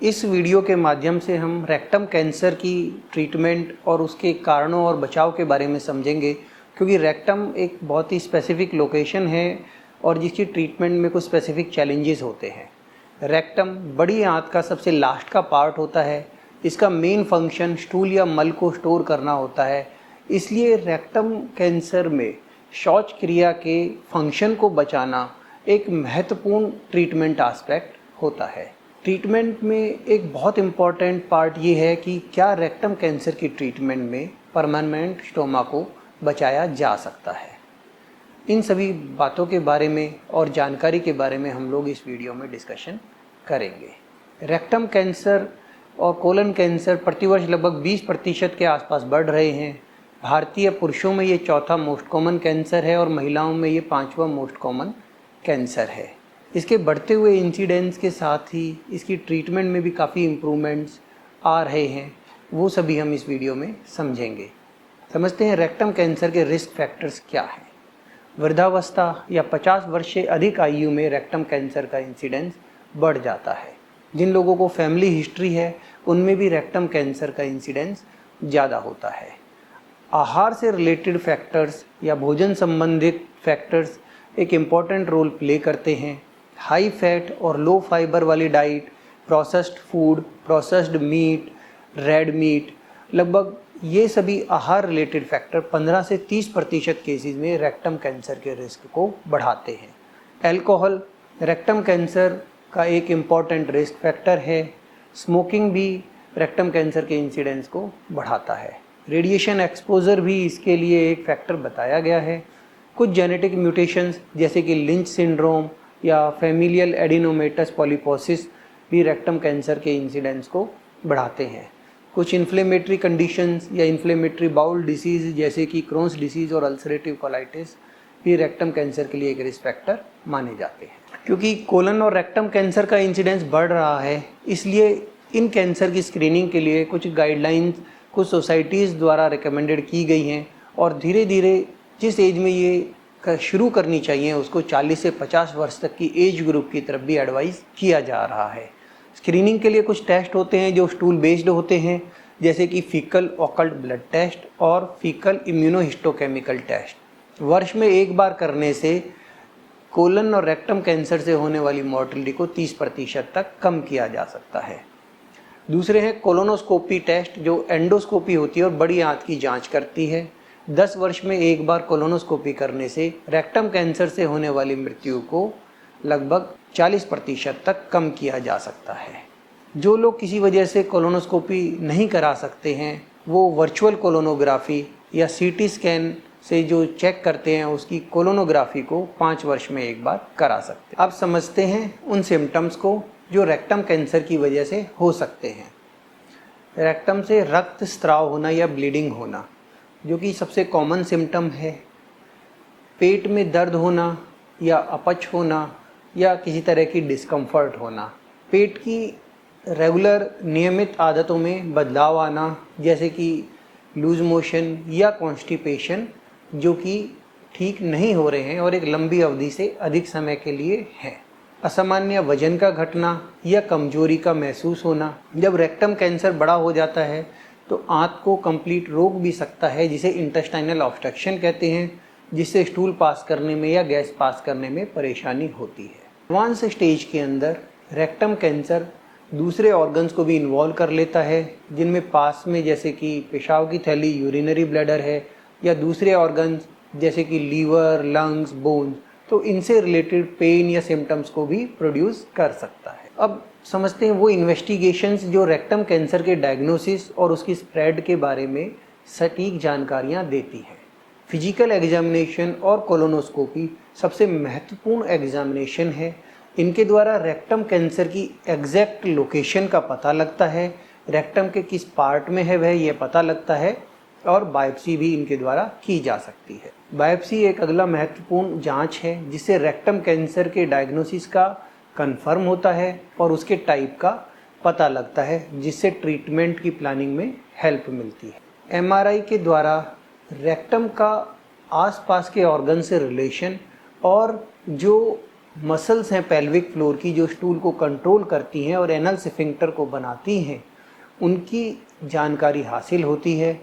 इस वीडियो के माध्यम से हम रेक्टम कैंसर की ट्रीटमेंट और उसके कारणों और बचाव के बारे में समझेंगे, क्योंकि रेक्टम एक बहुत ही स्पेसिफिक लोकेशन है और जिसकी ट्रीटमेंट में कुछ स्पेसिफिक चैलेंजेस होते हैं। रेक्टम बड़ी आंत का सबसे लास्ट का पार्ट होता है। इसका मेन फंक्शन स्टूल या मल को स्टोर करना होता है। इसलिए रेक्टम कैंसर में शौच क्रिया के फंक्शन को बचाना एक महत्वपूर्ण ट्रीटमेंट एस्पेक्ट होता है। ट्रीटमेंट में एक बहुत इम्पॉर्टेंट पार्ट ये है कि क्या रेक्टम कैंसर की ट्रीटमेंट में परमानेंट स्टोमा को बचाया जा सकता है। इन सभी बातों के बारे में और जानकारी के बारे में हम लोग इस वीडियो में डिस्कशन करेंगे। रेक्टम कैंसर और कोलन कैंसर प्रतिवर्ष लगभग 20% के आसपास बढ़ रहे हैं। भारतीय पुरुषों में ये चौथा मोस्ट कॉमन कैंसर है और महिलाओं में ये 5वां मोस्ट कॉमन कैंसर है। इसके बढ़ते हुए इंसिडेंस के साथ ही इसकी ट्रीटमेंट में भी काफ़ी इम्प्रूवमेंट्स आ रहे हैं, वो सभी हम इस वीडियो में समझेंगे। समझते हैं रेक्टम कैंसर के रिस्क फैक्टर्स क्या हैं। वृद्धावस्था या 50 वर्ष से अधिक आयु में रेक्टम कैंसर का इंसिडेंस बढ़ जाता है। जिन लोगों को फैमिली हिस्ट्री है उनमें भी रेक्टम कैंसर का इंसिडेंस ज़्यादा होता है। आहार से रिलेटेड फैक्टर्स या भोजन संबंधित फैक्टर्स एक इम्पॉर्टेंट रोल प्ले करते हैं। हाई फैट और लो फाइबर वाली diet, processed food, processed meat, red meet, लगभग ये सभी आहार रिलेटेड फैक्टर 15 से 30% केसेस में रेक्टम कैंसर के रिस्क को बढ़ाते हैं। अल्कोहल रेक्टम कैंसर का एक इम्पॉर्टेंट रिस्क फैक्टर है। स्मोकिंग भी रेक्टम कैंसर के इंसिडेंस को बढ़ाता है। रेडिएशन एक्सपोजर भी इसके लिए एक फैक्टर बताया गया है। कुछ जेनेटिक म्यूटेशंस जैसे कि लिंच सिंड्रोम या फैमिलियल एडिनोमेटस पॉलीपोसिस भी रेक्टम कैंसर के इंसिडेंस को बढ़ाते हैं। कुछ इन्फ्लेमेटरी कंडीशंस या इन्फ्लेमेटरी बाउल डिसीज़ जैसे कि क्रोन्स डिसीज़ और अल्सरेटिव कोलाइटिस भी रेक्टम कैंसर के लिए एक रिस्क फैक्टर माने जाते हैं। क्योंकि कोलन और रेक्टम कैंसर का इंसिडेंस बढ़ रहा है, इसलिए इन कैंसर की स्क्रीनिंग के लिए कुछ गाइडलाइंस कुछ सोसाइटीज़ द्वारा रिकमेंडेड की गई हैं और धीरे धीरे जिस एज में ये शुरू करनी चाहिए उसको 40 से 50 वर्ष तक की एज ग्रुप की तरफ भी एडवाइस किया जा रहा है। स्क्रीनिंग के लिए कुछ टेस्ट होते हैं जो स्टूल बेस्ड होते हैं, जैसे कि फीकल ऑकल्ट ब्लड टेस्ट और फीकल इम्यूनोहिस्टोकेमिकल टेस्ट। वर्ष में एक बार करने से कोलन और रेक्टम कैंसर से होने वाली मॉर्टेलिटी को 30% तक कम किया जा सकता है। दूसरे हैं कोलोनोस्कोपी टेस्ट, जो एंडोस्कोपी होती है और बड़ी आंत की जांच करती है। 10 वर्ष में एक बार कोलोनोस्कोपी करने से रेक्टम कैंसर से होने वाली मृत्यु को लगभग 40% तक कम किया जा सकता है। जो लोग किसी वजह से कोलोनोस्कोपी नहीं करा सकते हैं वो वर्चुअल कोलोनोग्राफी या सीटी स्कैन से जो चेक करते हैं उसकी कोलोनोग्राफी को 5 वर्ष में एक बार करा सकते हैं। अब समझते हैं उन सिम्टम्स को जो रेक्टम कैंसर की वजह से हो सकते हैं। रेक्टम से रक्त स्राव होना या ब्लीडिंग होना, जो कि सबसे कॉमन सिम्टम है। पेट में दर्द होना या अपच होना या किसी तरह की डिस्कम्फर्ट होना। पेट की रेगुलर नियमित आदतों में बदलाव आना, जैसे कि लूज मोशन या कॉन्स्टिपेशन, जो कि ठीक नहीं हो रहे हैं और एक लंबी अवधि से अधिक समय के लिए है। असामान्य वजन का घटना या कमजोरी का महसूस होना। जब रेक्टम कैंसर बड़ा हो जाता है तो आंत को कंप्लीट रोक भी सकता है, जिसे इंटेस्टाइनल ऑब्स्ट्रक्शन कहते हैं, जिससे स्टूल पास करने में या गैस पास करने में परेशानी होती है। एडवांस स्टेज के अंदर रेक्टम कैंसर दूसरे ऑर्गन्स को भी इन्वॉल्व कर लेता है, जिनमें पास में जैसे कि पेशाब की थैली, यूरिनरी ब्लैडर है, या दूसरे ऑर्गन्स जैसे कि लीवर, लंग्स, बोन्स, तो इनसे रिलेटेड पेन या सिम्टम्स को भी प्रोड्यूस कर सकता है। अब समझते हैं वो इन्वेस्टिगेशंस जो रेक्टम कैंसर के डायग्नोसिस और उसकी स्प्रेड के बारे में सटीक जानकारियाँ देती हैं। फिजिकल एग्जामिनेशन और कोलोनोस्कोपी सबसे महत्वपूर्ण एग्जामिनेशन है। इनके द्वारा रेक्टम कैंसर की एग्जैक्ट लोकेशन का पता लगता है, रेक्टम के किस पार्ट में है वह ये पता लगता है, और बायोप्सी भी इनके द्वारा की जा सकती है। बायोप्सी एक अगला महत्वपूर्ण जांच है जिससे रेक्टम कैंसर के डायग्नोसिस का कंफर्म होता है और उसके टाइप का पता लगता है, जिससे ट्रीटमेंट की प्लानिंग में हेल्प मिलती है। एमआरआई के द्वारा रेक्टम का आसपास के ऑर्गन से रिलेशन और जो मसल्स हैं पेल्विक फ्लोर की जो स्टूल को कंट्रोल करती हैं और एनल स्फिंक्टर को बनाती हैं, उनकी जानकारी हासिल होती है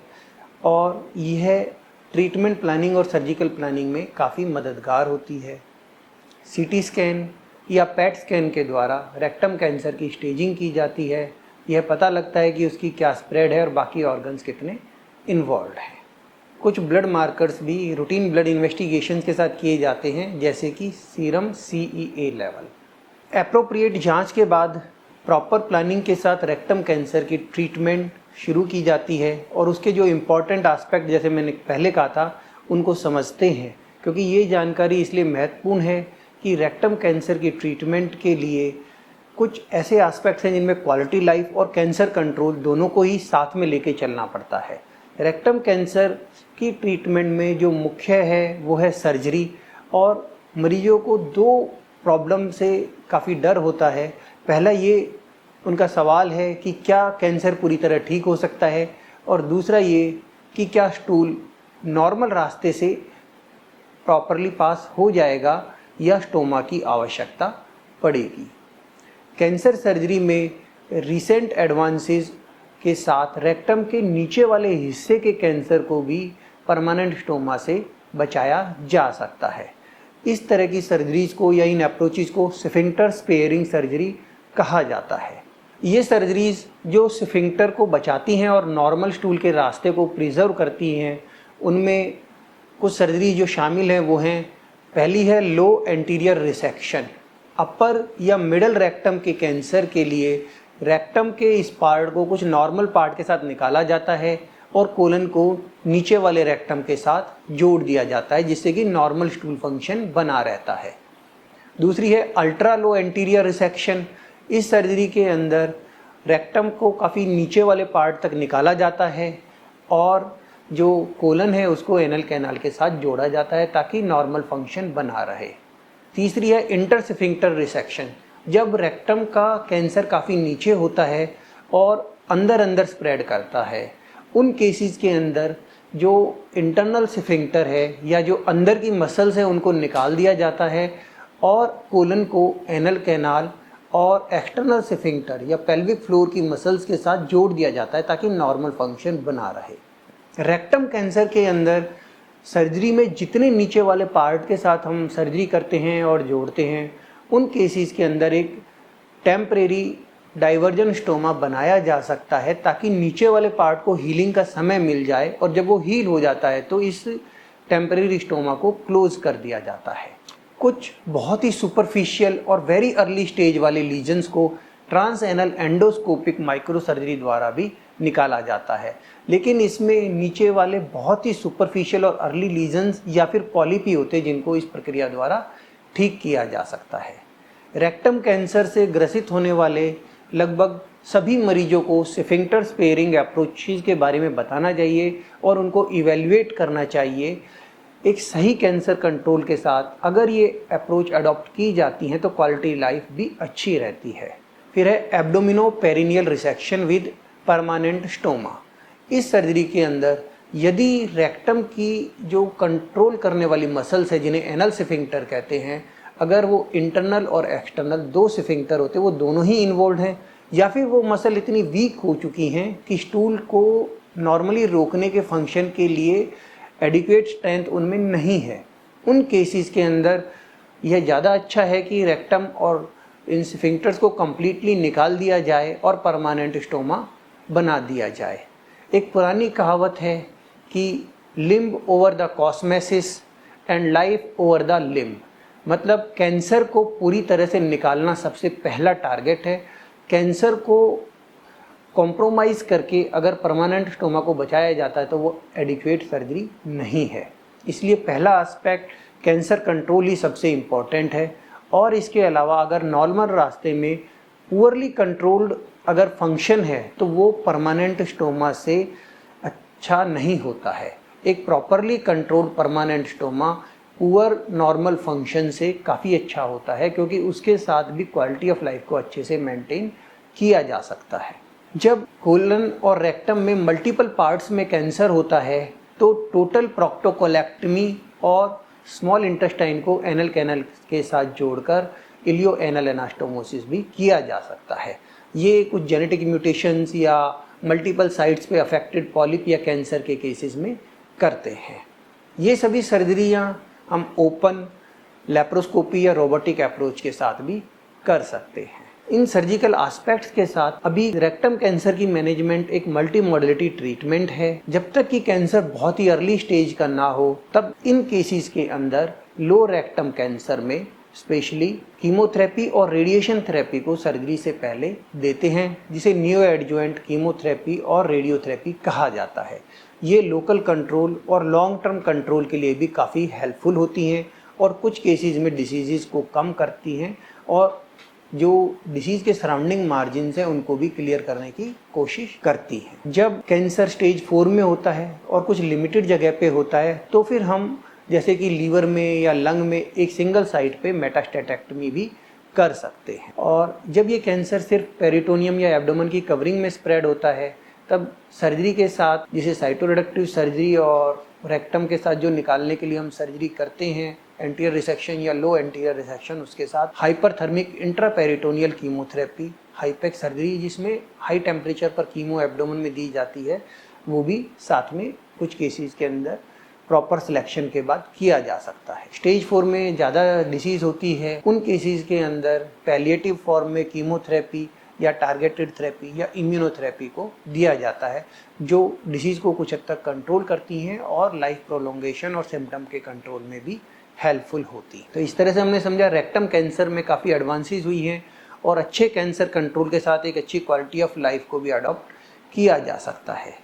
और यह ट्रीटमेंट प्लानिंग और सर्जिकल प्लानिंग में काफ़ी मददगार होती है। सीटी स्कैन या पेट स्कैन के द्वारा रेक्टम कैंसर की स्टेजिंग की जाती है। यह पता लगता है कि उसकी क्या स्प्रेड है और बाकी ऑर्गन्स कितने इन्वॉल्व हैं। कुछ ब्लड मार्कर्स भी रूटीन ब्लड इन्वेस्टिगेशंस के साथ किए जाते हैं, जैसे कि सीरम CEA लेवल। एप्रोप्रिएट जांच के बाद प्रॉपर प्लानिंग के साथ रेक्टम कैंसर की ट्रीटमेंट शुरू की जाती है और उसके जो इम्पॉर्टेंट एस्पेक्ट जैसे मैंने पहले कहा था उनको समझते हैं, क्योंकि ये जानकारी इसलिए महत्वपूर्ण है कि रेक्टम कैंसर की ट्रीटमेंट के लिए कुछ ऐसे एस्पेक्ट्स हैं जिनमें क्वालिटी लाइफ और कैंसर कंट्रोल दोनों को ही साथ में लेके चलना पड़ता है। रेक्टम कैंसर की ट्रीटमेंट में जो मुख्य है वो है सर्जरी, और मरीजों को दो प्रॉब्लम से काफ़ी डर होता है। पहला ये उनका सवाल है कि क्या कैंसर पूरी तरह ठीक हो सकता है, और दूसरा ये कि क्या स्टूल नॉर्मल रास्ते से प्रॉपरली पास हो जाएगा या स्टोमा की आवश्यकता पड़ेगी। कैंसर सर्जरी में रिसेंट एडवांसेस के साथ रेक्टम के नीचे वाले हिस्से के कैंसर को भी परमानेंट स्टोमा से बचाया जा सकता है। इस तरह की सर्जरीज को या इन अप्रोचेज को स्फिंक्टर स्पेयरिंग सर्जरी कहा जाता है। ये सर्जरीज जो स्फिंक्टर को बचाती हैं और नॉर्मल स्टूल के रास्ते को प्रिजर्व करती हैं, उनमें कुछ सर्जरी जो शामिल हैं वो हैं, पहली है लो एंटीरियर रिसेक्शन। अपर या मिडल रेक्टम के कैंसर के लिए रेक्टम के इस पार्ट को कुछ नॉर्मल पार्ट के साथ निकाला जाता है और कोलन को नीचे वाले रेक्टम के साथ जोड़ दिया जाता है, जिससे कि नॉर्मल स्टूल फंक्शन बना रहता है। दूसरी है अल्ट्रा लो एंटीरियर रिसेक्शन। इस सर्जरी के अंदर रेक्टम को काफ़ी नीचे वाले पार्ट तक निकाला जाता है और जो कोलन है उसको एनल कैनाल के साथ जोड़ा जाता है ताकि नॉर्मल फंक्शन बना रहे। तीसरी है इंटरस्फिंक्टर रिसेक्शन। जब रेक्टम का कैंसर काफ़ी नीचे होता है और अंदर अंदर स्प्रेड करता है, उन केसेस के अंदर जो इंटरनल स्फिंक्टर है या जो अंदर की मसल्स है उनको निकाल दिया जाता है और कोलन को एनल कैनाल और एक्सटर्नल स्फिंक्टर या पेल्विक फ्लोर की मसल्स के साथ जोड़ दिया जाता है ताकि नॉर्मल फंक्शन बना रहे। रेक्टम कैंसर के अंदर सर्जरी में जितने नीचे वाले पार्ट के साथ हम सर्जरी करते हैं और जोड़ते हैं, उन केसेस के अंदर एक टेम्परेरी डाइवर्जन स्टोमा बनाया जा सकता है ताकि नीचे वाले पार्ट को हीलिंग का समय मिल जाए, और जब वो हील हो जाता है तो इस टेम्परेरी स्टोमा को क्लोज कर दिया जाता है। कुछ बहुत ही सुपरफिशियल और वेरी अर्ली स्टेज वाले लीजन्स को transanal endoscopic microsurgery द्वारा भी निकाला जाता है, लेकिन इसमें नीचे वाले बहुत ही सुपरफिशियल और अर्ली लीजन्स या फिर पॉलिपी होते हैं जिनको इस प्रक्रिया द्वारा ठीक किया जा सकता है। रेक्टम कैंसर से ग्रसित होने वाले लगभग सभी मरीजों को स्फिंक्टर स्पेयरिंग अप्रोचेज के बारे में बताना चाहिए और उनको इवेल्युएट करना चाहिए। एक सही कैंसर कंट्रोल के साथ अगर ये अप्रोच अडॉप्ट की जाती हैं तो क्वालिटी लाइफ भी अच्छी रहती है। फिर है abdomino perineal resection with permanent stoma. इस सर्जरी के अंदर यदि रेक्टम की जो कंट्रोल करने वाली मसल्स है जिन्हें एनल स्फिंक्टर कहते हैं, अगर वो इंटरनल और एक्सटर्नल दो स्फिंक्टर होते वो दोनों ही इन्वॉल्व हैं, या फिर वो मसल इतनी वीक हो चुकी हैं कि स्टूल को नॉर्मली रोकने के फंक्शन के लिए एडिक्वेट स्ट्रेंथ उनमें नहीं है, उन केसेस के अंदर यह ज़्यादा अच्छा है कि रेक्टम और इन स्फिंक्टर्स को कम्प्लीटली निकाल दिया जाए और परमानेंट स्टोमा बना दिया जाए। एक पुरानी कहावत है कि limb over the कॉस्मेसिस and life over the limb, मतलब कैंसर को पूरी तरह से निकालना सबसे पहला टारगेट है। कैंसर को कॉम्प्रोमाइज़ करके अगर परमानेंट स्टोमा को बचाया जाता है तो वो एडिक्वेट सर्जरी नहीं है। इसलिए पहला एस्पेक्ट कैंसर कंट्रोल ही सबसे इम्पॉर्टेंट है, और इसके अलावा अगर नॉर्मल रास्ते में पुअरली कंट्रोल्ड अगर फंक्शन है तो वो परमानेंट स्टोमा से अच्छा नहीं होता है। एक properly controlled permanent stoma poor normal function से काफ़ी अच्छा होता है, क्योंकि उसके साथ भी क्वालिटी ऑफ लाइफ को अच्छे से मेंटेन किया जा सकता है। जब कोलन और रेक्टम में मल्टीपल पार्ट्स में कैंसर होता है तो टोटल प्रोक्टोकोलेक्टमी और स्मॉल इंटेस्टाइन को एनल कैनल के साथ जोड़कर इलियो एनल एनास्टोमोसिस भी किया जा सकता है। ये कुछ जेनेटिक म्यूटेशंस या मल्टीपल साइट्स पे अफेक्टेड पॉलिप या कैंसर के केसेस में करते हैं। ये सभी सर्जरियां हम ओपन, लेप्रोस्कोपी या रोबोटिक अप्रोच के साथ भी कर सकते हैं। इन सर्जिकल एस्पेक्ट्स के साथ अभी रेक्टम कैंसर की मैनेजमेंट एक मल्टी मॉडलिटी ट्रीटमेंट है। जब तक कि कैंसर बहुत ही अर्ली स्टेज का ना हो, तब इन केसेस के अंदर लो रेक्टम कैंसर में स्पेशली कीमोथेरेपी और रेडिएशन थेरेपी को सर्जरी से पहले देते हैं, जिसे नियो एडजुवेंट कीमोथेरेपी और रेडियोथेरेपी कहा जाता है। ये लोकल कंट्रोल और लॉन्ग टर्म कंट्रोल के लिए भी काफ़ी हेल्पफुल होती हैं और कुछ केसेस में डिसीज़ को कम करती हैं और जो डिसीज़ के सराउंडिंग मार्जिन है उनको भी क्लियर करने की कोशिश करती है। जब कैंसर स्टेज 4 में होता है और कुछ लिमिटेड जगह पे होता है, तो फिर हम जैसे कि लीवर में या लंग में एक सिंगल साइट पे मेटास्टेटेक्टमी भी कर सकते हैं। और जब ये कैंसर सिर्फ पेरिटोनियम या एब्डोमेन की कवरिंग में स्प्रेड होता है, तब सर्जरी के साथ, जिसे साइटोरेडक्टिव सर्जरी और रेक्टम के साथ जो निकालने के लिए हम सर्जरी करते हैं, एंटीरियर रिसेक्शन या लो एंटीरियर रिसेक्शन, उसके साथ हाइपरथर्मिक इंट्रापेरिटोनियल कीमोथेरेपी, हाईपेक सर्जरी जिसमें हाई टेम्परेचर पर कीमो एब्डोमेन में दी जाती है, वो भी साथ में कुछ केसेस के अंदर प्रॉपर सिलेक्शन के बाद किया जा सकता है। स्टेज 4 में ज़्यादा डिसीज़ होती है, उन केसेस के अंदर पैलिएटिव फॉर्म में कीमोथेरेपी या टारगेटेड थेरेपी या इम्यूनोथेरेपी को दिया जाता है, जो डिसीज़ को कुछ हद तक कंट्रोल करती हैं और लाइफ प्रोलोंगेशन और सिम्टम के कंट्रोल में भी हेल्पफुल होती है। तो इस तरह से हमने समझा रेक्टम कैंसर में काफ़ी एडवांसेस हुई हैं और अच्छे कैंसर कंट्रोल के साथ एक अच्छी क्वालिटी ऑफ लाइफ को भी अडॉप्ट किया जा सकता है।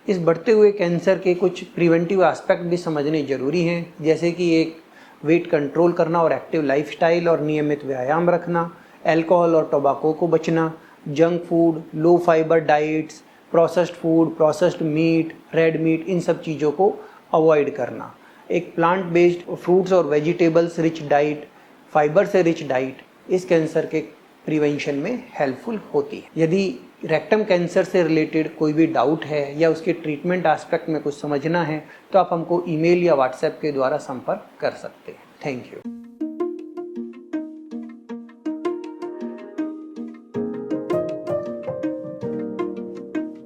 इस बढ़ते हुए कैंसर के कुछ प्रिवेंटिव एस्पेक्ट भी समझने ज़रूरी हैं, जैसे कि एक वेट कंट्रोल करना और एक्टिव लाइफस्टाइल और नियमित व्यायाम रखना, अल्कोहल और टोबैको को बचना, junk food, low fibre diets, processed food, processed meat, red meat, इन सब चीज़ों को अवॉइड करना, एक प्लांट बेस्ड फ्रूट्स और वेजिटेबल्स रिच डाइट, फाइबर से रिच डाइट इस कैंसर के प्रिवेंशन में हेल्पफुल होती है। यदि रेक्टम कैंसर से रिलेटेड कोई भी डाउट है या उसके ट्रीटमेंट एस्पेक्ट में कुछ समझना है, तो आप हमको ईमेल या व्हाट्सएप के द्वारा संपर्क कर सकते हैं। Thank you.